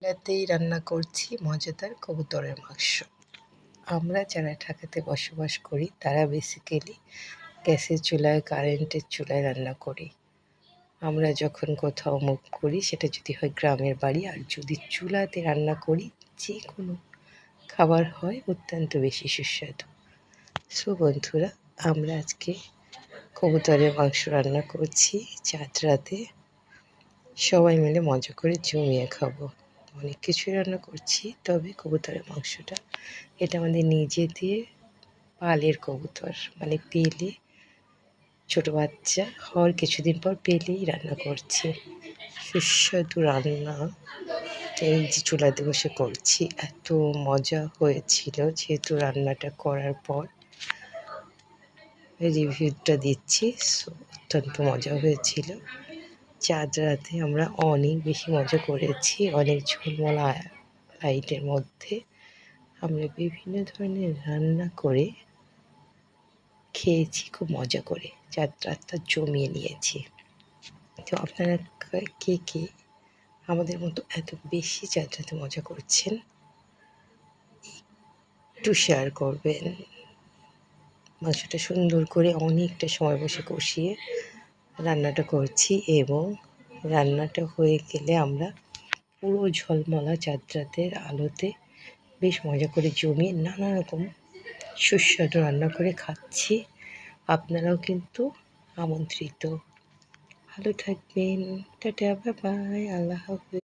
রাতেই রান্না করছি মজাদার কবুতরের মাংস। আমরা যারা ঢাকাতে বসবাস করি তারা বেসিক্যালি গ্যাসের চুলায়, কারেন্টের চুলায় রান্না করি। আমরা যখন কোথাও মুভ করি, সেটা যদি হয় গ্রামের বাড়ি, আর যদি চুলাতে রান্না করি, যে কোনো খাবার হয় অত্যন্ত বেশি সুস্বাদু। সো বন্ধুরা, আমরা আজকে কবুতরের মাংস রান্না করছি চাঁদ রাতে। সবাই মিলে মজা করে জমিয়ে খাবো। অনেক কিছুই রান্না করছি, তবে কবুতরের মাংসটা এটা আমাদের নিজেদের পালের কবুতর, মানে পেলে ছোটো বাচ্চা হওয়ার কিছুদিন পর পেলেই রান্না করছি। সুস্বাদু রান্না এই যে চুলাতে বসে করছি, এত মজা হয়েছিল। যেহেতু রান্নাটা করার পর রিভিউটা দিচ্ছি, অত্যন্ত মজা হয়েছিল। চাঁদ রাতে আমরা অনেক বেশি মজা করেছি। অনেক ঝোলমলা লাইটের মধ্যে আমরা বিভিন্ন ধরনের রান্না করে খেয়েছি, খুব মজা করে চাঁদ রাতটা জমিয়ে নিয়েছি। তো আপনারা কে কে আমাদের মতো এত বেশি চাঁদ রাতে মজা করছেন, একটু শেয়ার করবেন। মাংসটা সুন্দর করে অনেকটা সময় বসে কষিয়ে রান্নাটা করছি, এবং রান্নাটা হয়ে গেলে আমরা পুরো ঝলমলা চাঁদ রাতের আলোতে বেশ মজা করে জমিয়ে নানা রকম সুস্বাদু রান্না করে খাচ্ছি। আপনারাও কিন্তু আমন্ত্রিত। ভালো থাকবেন। টাটা, বাই বাই, আল্লাহ হাফেজ।